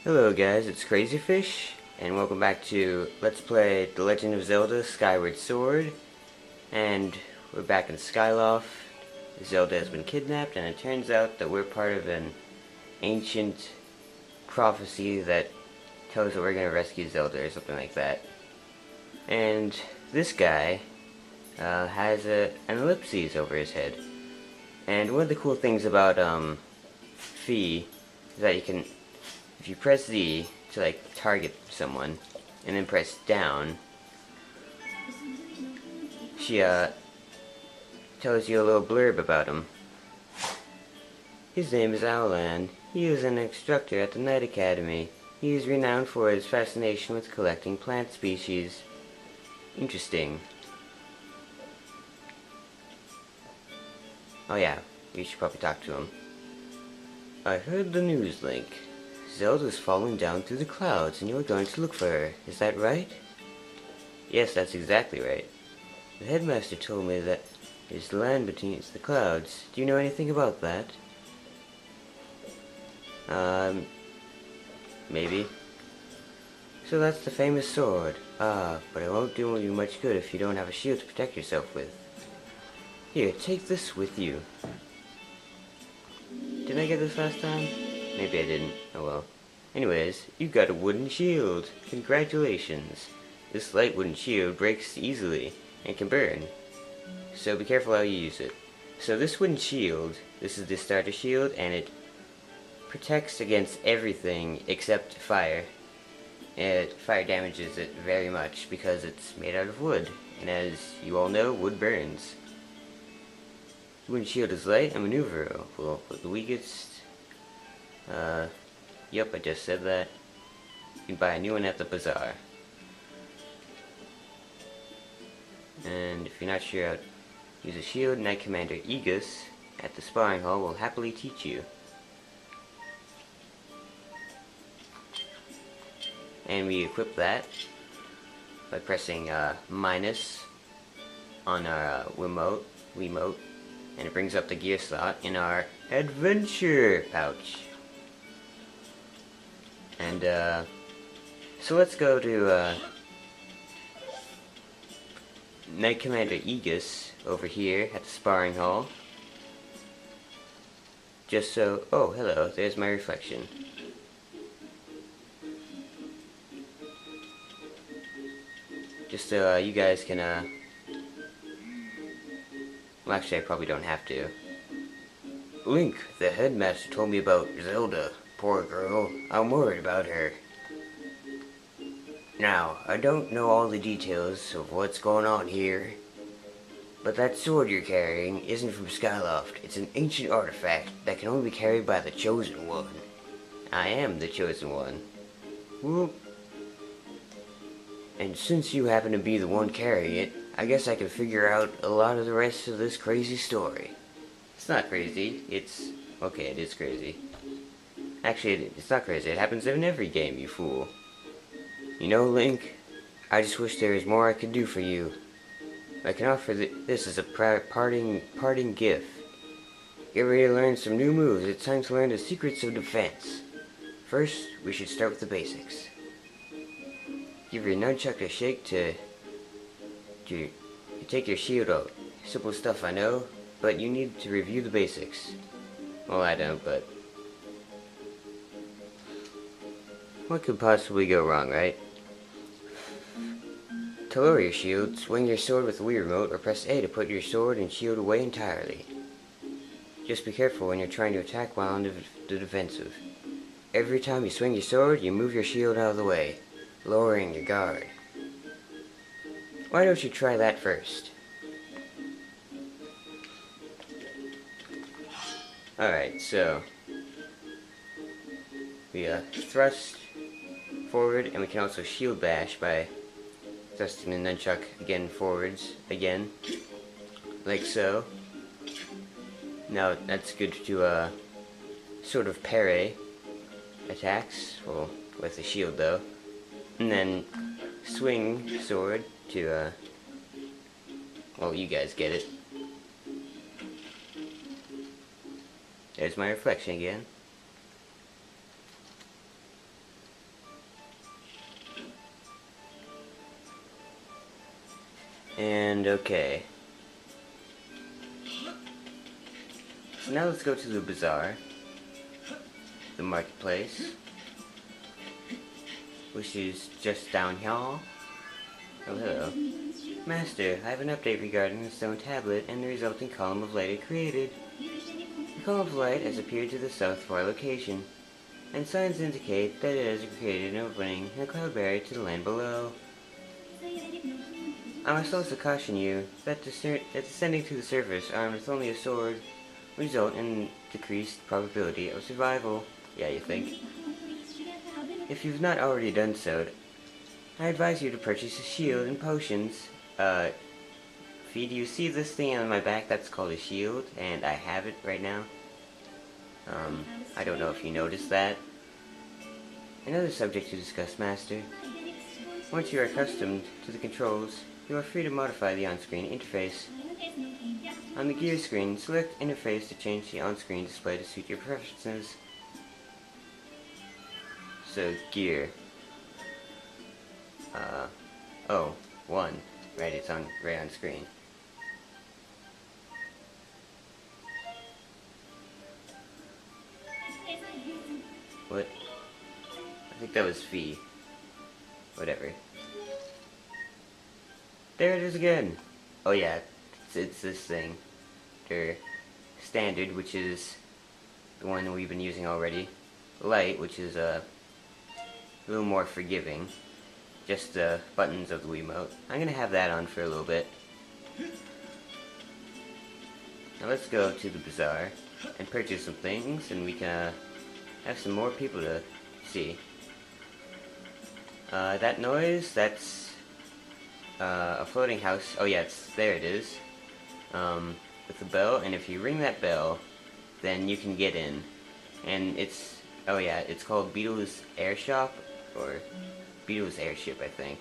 Hello guys, it's Crazy Fish, and welcome back to Let's Play The Legend of Zelda Skyward Sword. And we're back in Skyloft. Zelda has been kidnapped, and it turns out that we're part of an ancient prophecy that tells that we're going to rescue Zelda or something like that. And this guy has an ellipses over his head. And one of the cool things about Fee is that you can, if you press Z to like target someone, and then press down, she tells you a little blurb about him. His name is Owlan. He is an instructor at the Knight Academy. He is renowned for his fascination with collecting plant species. Interesting. Oh yeah, we should probably talk to him. I heard the news, Link. Zelda's falling down through the clouds and you're going to look for her. Is that right? Yes, that's exactly right. The headmaster told me that there's land between the clouds. Do you know anything about that? Maybe. So that's the famous sword. Ah, but it won't do you much good if you don't have a shield to protect yourself with. Here, take this with you. Did I get this last time? Maybe I didn't. Oh well. Anyways, you got a wooden shield. Congratulations. This light wooden shield breaks easily and can burn. So be careful how you use it. So this wooden shield, this is the starter shield, and it protects against everything except fire. Fire damages it very much because it's made out of wood. And as you all know, wood burns. The wooden shield is light and maneuverable. The weakest... Yep, I just said that. You can buy a new one at the Bazaar. And if you're not sure how to use a shield, Knight Commander Aegis at the sparring hall will happily teach you. And we equip that by pressing minus on our Wiimote, and it brings up the gear slot in our adventure pouch. And so let's go to Knight Commander Aegis over here at the sparring hall. Just so, oh hello, there's my reflection. Just so you guys can well actually I probably don't have to. Link, the headmaster told me about Zelda. Poor girl, I'm worried about her. Now, I don't know all the details of what's going on here, but that sword you're carrying isn't from Skyloft. It's an ancient artifact that can only be carried by the Chosen One. I am the Chosen One. Whoop. And since you happen to be the one carrying it, I guess I can figure out a lot of the rest of this crazy story. It's not crazy, it's... okay, it is crazy. Actually, it's not crazy. It happens in every game, you fool. You know, Link, I just wish there was more I could do for you. I can offer this as a parting gift. Get ready to learn some new moves. It's time to learn the secrets of defense. First, we should start with the basics. Give your nunchuck a shake to take your shield out. Simple stuff, I know, but you need to review the basics. Well, I don't, but... what could possibly go wrong, right? To lower your shield, swing your sword with the Wii remote or press A to put your sword and shield away entirely. Just be careful when you're trying to attack while on the defensive. Every time you swing your sword, you move your shield out of the way, lowering your guard. Why don't you try that first? Alright, so we thrust forward, and we can also shield bash by thrusting the nunchuck again forwards, again, like so. Now that's good to sort of parry attacks, well, with the shield though. And then swing sword to, well, you guys get it. There's my reflection again. And okay. So now let's go to the Bazaar, the marketplace, which is just down here. Oh, hello. Master, I have an update regarding the stone tablet and the resulting column of light it created. The column of light has appeared to the south of our location, and signs indicate that it has created an opening in the cloud barrier to the land below. I must also caution you that descending to the surface armed with only a sword will result in decreased probability of survival. Yeah, you think? If you've not already done so, I advise you to purchase a shield and potions. Fee, do you see this thing on my back? That's called a shield, and I have it right now. I don't know if you noticed that. Another subject to discuss, Master. Once you are accustomed to the controls, you are free to modify the on-screen interface. On the gear screen, select interface to change the on-screen display to suit your preferences. So, gear. Oh, 1. Right, it's right on screen. What? I think that was fee. Whatever. There it is again! Oh yeah, it's this thing. Their standard, which is the one that we've been using already. Light, which is a little more forgiving. Just the buttons of the Wiimote. I'm gonna have that on for a little bit. Now let's go to the Bazaar and purchase some things, and we can have some more people to see. That noise, that's a floating house. Oh yeah, there it is. With the bell, and if you ring that bell, then you can get in. And oh yeah, it's called Beetle's Air Shop, or Beetle's Airship, I think.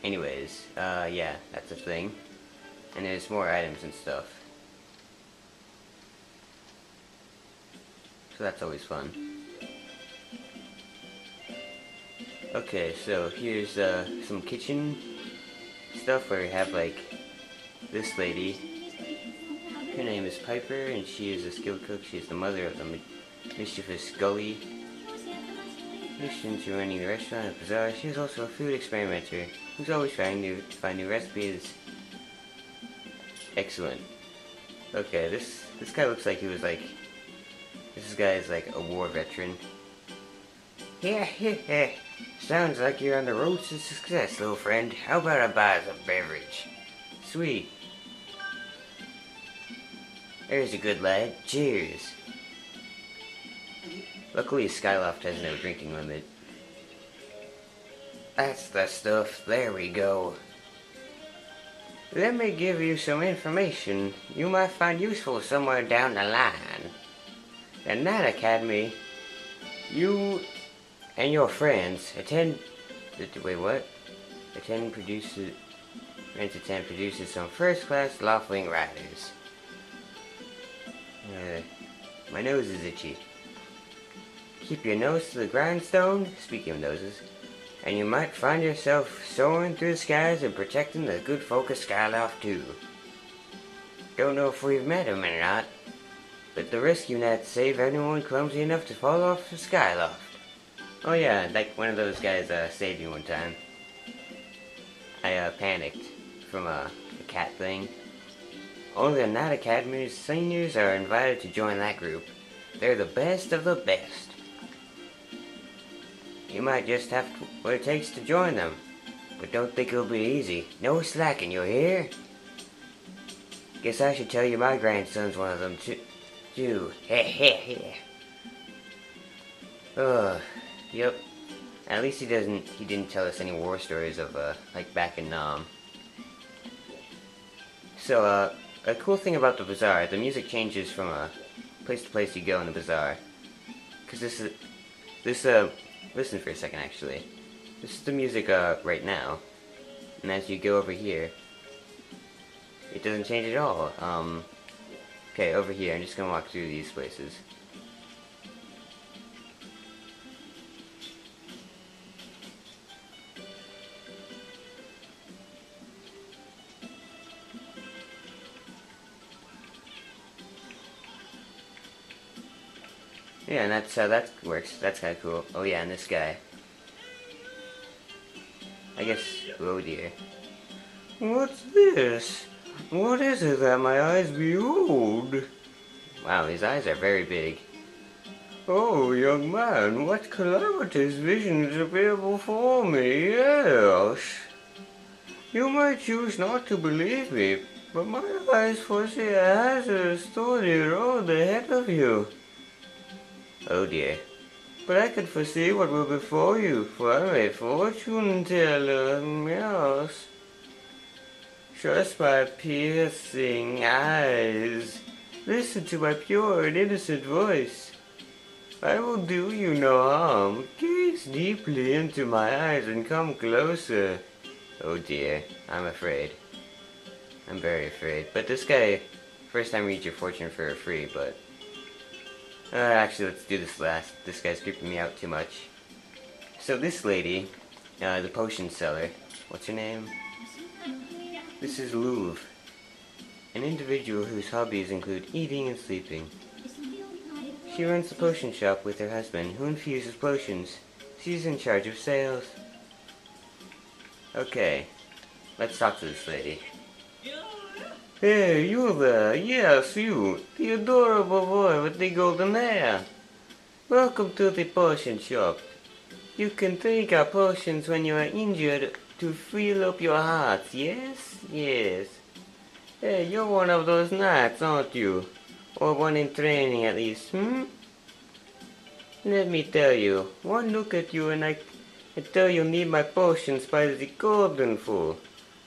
Anyways, yeah, that's a thing. And there's more items and stuff. So that's always fun. Okay, so here's some kitchen stuff where we have like this lady. Her name is Piper, and she is a skilled cook. She is the mother of the mischievous Gully. In addition to running the restaurant at Bazaar, she is also a food experimenter who's always trying to find new recipes. Excellent. Okay, this guy looks like he was like... This guy is like a war veteran. Yeah, sounds like you're on the road to success, little friend. How about I buy some beverage? Sweet. There's a good lad. Cheers. Luckily, Skyloft has no drinking limit. That's the stuff. There we go. Let me give you some information you might find useful somewhere down the line. The Night Academy, you and your friends attend... Wait, what? Produces some first-class Lawfling riders. My nose is itchy. Keep your nose to the grindstone, speaking of noses, and you might find yourself soaring through the skies and protecting the good folk of Skyloft too. Don't know if we've met him or not, but the rescue nets save anyone clumsy enough to fall off the Skyloft. Oh yeah, like one of those guys saved me one time. I panicked from a cat thing. Only the Night Academy's seniors are invited to join that group. They're the best of the best. You might just have what it takes to join them, but don't think it'll be easy. No slacking, you hear? Guess I should tell you my grandson's one of them too. Heh. Yep. At least he didn't tell us any war stories of, like back in, So, a cool thing about the Bazaar, the music changes from, place to place you go in the Bazaar. Cause listen for a second actually. This is the music, right now. And as you go over here, it doesn't change at all. Okay, over here, I'm just gonna walk through these places. Yeah, and that's how that works. That's kind of cool. Oh yeah, and this guy. I guess, oh dear. What's this? What is it that my eyes behold? Wow, his eyes are very big. Oh, young man, what calamitous visions appear before me, yes. You might choose not to believe me, but my eyes foresee a hazardous story road ahead of you. Oh dear. But I could foresee what will befall you, for I'm a fortune teller, yes. Trust my piercing eyes. Listen to my pure and innocent voice. I will do you no harm. Gaze deeply into my eyes and come closer. Oh dear, I'm afraid. I'm very afraid. But this guy, first time read your fortune for free, but... actually, let's do this last. This guy's creeping me out too much. So this lady, the potion seller, what's her name? This is Louvre, an individual whose hobbies include eating and sleeping. She runs the potion shop with her husband, who infuses potions. She's in charge of sales. Okay, let's talk to this lady. Hey, you there? Yes, you. The adorable boy with the golden hair. Welcome to the potion shop. You can drink our potions when you are injured to fill up your hearts, yes? Yes. Hey, you're one of those knights, aren't you? Or one in training at least, Let me tell you, one look at you and I tell you need my potions by the golden full.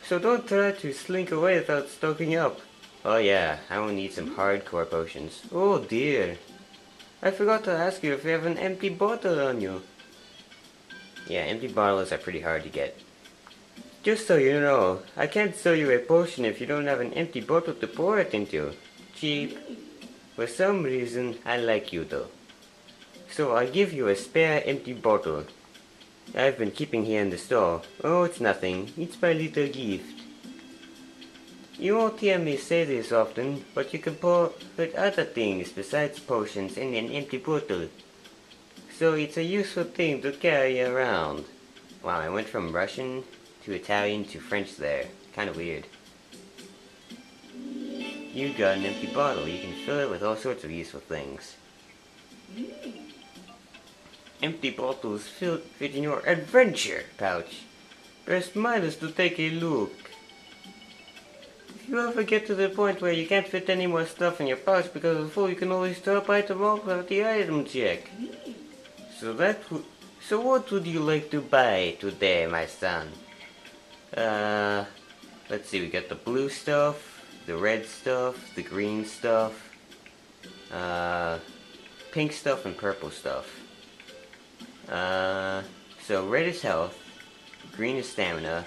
So don't try to slink away without stocking up. Oh yeah, I will need some hardcore potions. Oh dear. I forgot to ask you if you have an empty bottle on you. Yeah, empty bottles are pretty hard to get. Just so you know, I can't sell you a potion if you don't have an empty bottle to pour it into. Cheap. For some reason, I like you though. So I'll give you a spare empty bottle. I've been keeping here in the store. Oh, it's nothing. It's my little gift. You won't hear me say this often, but you can put other things besides potions in an empty bottle. So it's a useful thing to carry around. Wow, I went from Russian to Italian to French there. Kinda weird. You got an empty bottle. You can fill it with all sorts of useful things. Empty bottles fit in your adventure pouch. Press minus to take a look. If you ever get to the point where you can't fit any more stuff in your pouch because it's full, you can always drop item off at the item check. So what would you like to buy today, my son? Let's see, we got the blue stuff, the red stuff, the green stuff, pink stuff, and purple stuff. So red is health, green is stamina,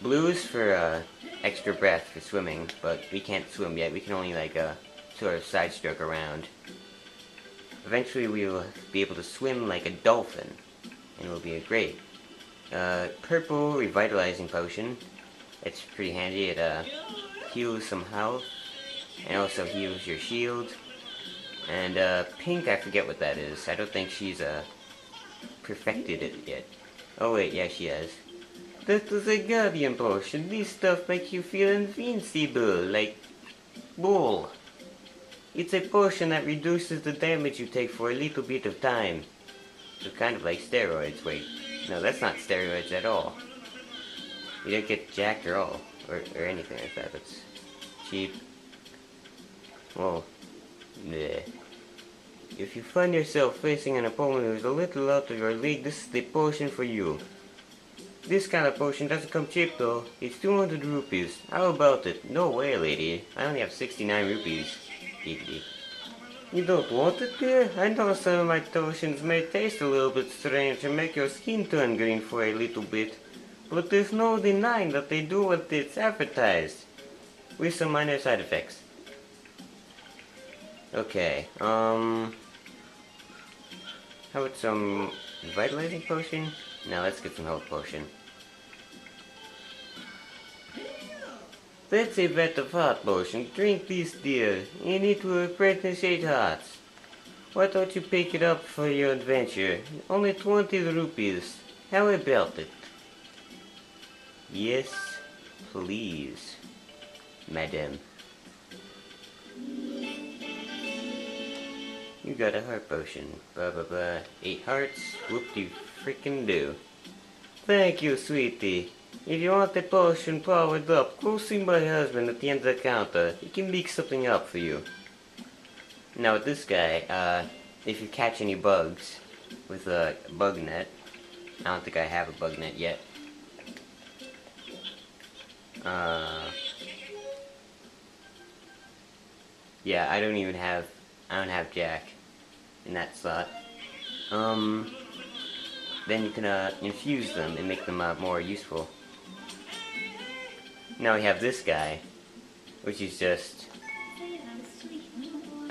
blue is for, extra breath for swimming, but we can't swim yet, we can only, sort of side stroke around. Eventually we will be able to swim like a dolphin, and it will be great. Purple revitalizing potion, it's pretty handy, it, heals some health, and also heals your shield. And, pink, I forget what that is. I don't think she's, perfected it yet. Oh wait, yeah, she has. That is a guardian potion. This stuff makes you feel invincible, like bull. It's a potion that reduces the damage you take for a little bit of time. So kind of like steroids. Wait, no, that's not steroids at all. You don't get jacked or all, or anything like that. That's cheap. Well, bleh. If you find yourself facing an opponent who's a little out of your league, this is the potion for you. This kind of potion doesn't come cheap though. It's 200 rupees. How about it? No way, lady. I only have 69 rupees. You don't want it, dear? I know some of my potions may taste a little bit strange and make your skin turn green for a little bit, but there's no denying that they do what it's advertised, with some minor side effects. Okay, how about some revitalizing potion? Now let's get some health potion. That's a vat of heart potion. Drink this, dear, and it will replenish 8 hearts. Why don't you pick it up for your adventure? Only 20 rupees. How about it? Yes, please, madam. You got a heart potion. Blah blah blah. 8 hearts. Whoop-de-freaking-do. Thank you, sweetie. If you want the potion powered up, go see my husband at the end of the counter. He can make something up for you. Now with this guy, if you catch any bugs with a bug net, I don't think I have a bug net yet. Yeah, I don't have Jack in that slot. Then you can infuse them and make them more useful. Now we have this guy, which is just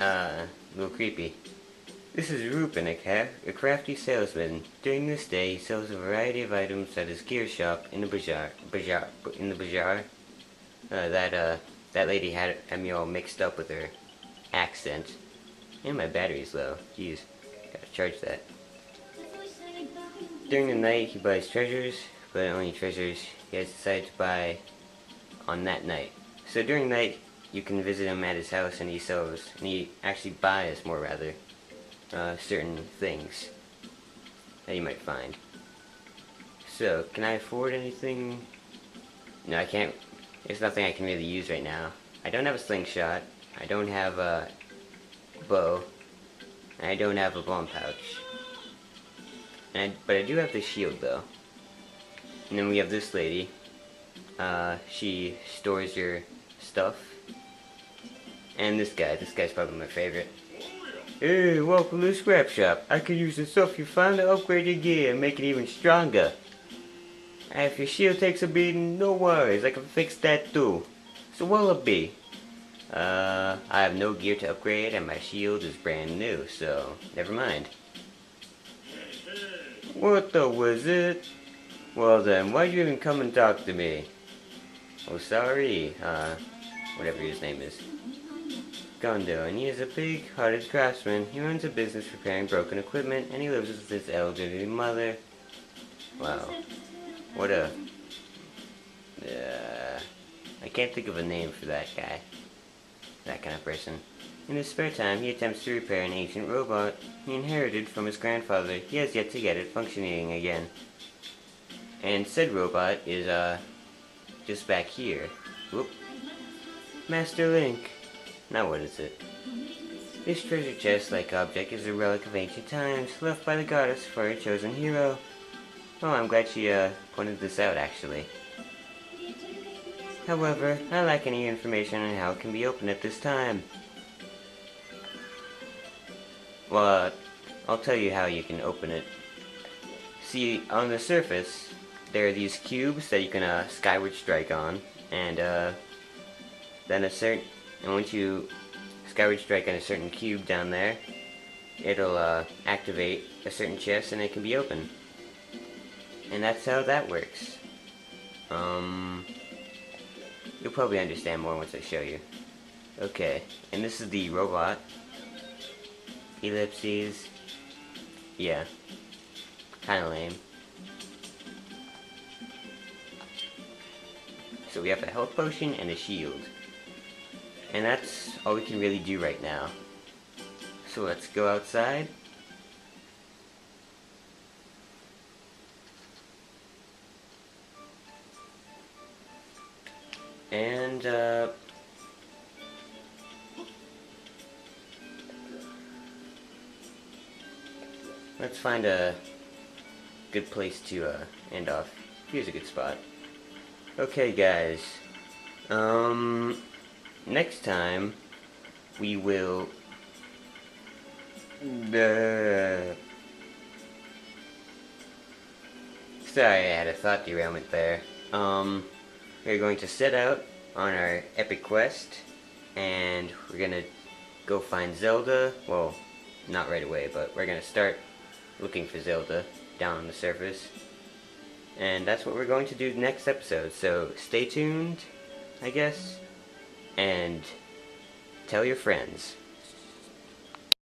a little creepy. This is Rupin, a crafty salesman. During this day, he sells a variety of items at his gear shop in the bazaar. That lady had me all mixed up with her accent. And my battery's low. Jeez, gotta charge that. During the night, he buys treasures, but only treasures he has decided to buy on that night. So during the night, you can visit him at his house, and he actually buys more rather, certain things that you might find. So, can I afford anything? No, I can't. There's nothing I can really use right now. I don't have a slingshot. I don't have a bow. And I don't have a bomb pouch. But I do have the shield though. And then we have this lady. She stores your stuff. And this guy's probably my favorite. Hey, welcome to the scrap shop. I can use the stuff you find to upgrade your gear and make it even stronger. And if your shield takes a beating, no worries, I can fix that too. So what'll it be? I have no gear to upgrade and my shield is brand new, so never mind. What the was it? Well then, why'd you even come and talk to me? Oh, sorry, whatever his name is. Gondo, and he is a big-hearted craftsman. He runs a business repairing broken equipment, and he lives with his elderly mother. Wow. What a... I can't think of a name for that guy. That kind of person. In his spare time, he attempts to repair an ancient robot he inherited from his grandfather. He has yet to get it functioning again. And said robot is, just back here. Whoop. Master Link. Now what is it? This treasure chest-like object is a relic of ancient times, left by the goddess for her chosen hero. Oh, I'm glad she, pointed this out, actually. However, I lack any information on how it can be opened at this time. Well, I'll tell you how you can open it. See, on the surface, there are these cubes that you can, skyward strike on, and, and once you skyward strike on a certain cube down there, it'll, activate a certain chest and it can be opened. And that's how that works. You'll probably understand more once I show you. Okay, and this is the robot. Ellipses. Yeah. Kinda lame. So we have a health potion and a shield. And that's all we can really do right now. So let's go outside. And, let's find a good place to, end off. Here's a good spot. Okay, guys. Next time, we will... Sorry, I had a thought derailment there. We're going to set out on our epic quest, and we're gonna go find Zelda. Well, not right away, but we're gonna start looking for Zelda down on the surface. And that's what we're going to do next episode, so stay tuned, I guess, and tell your friends.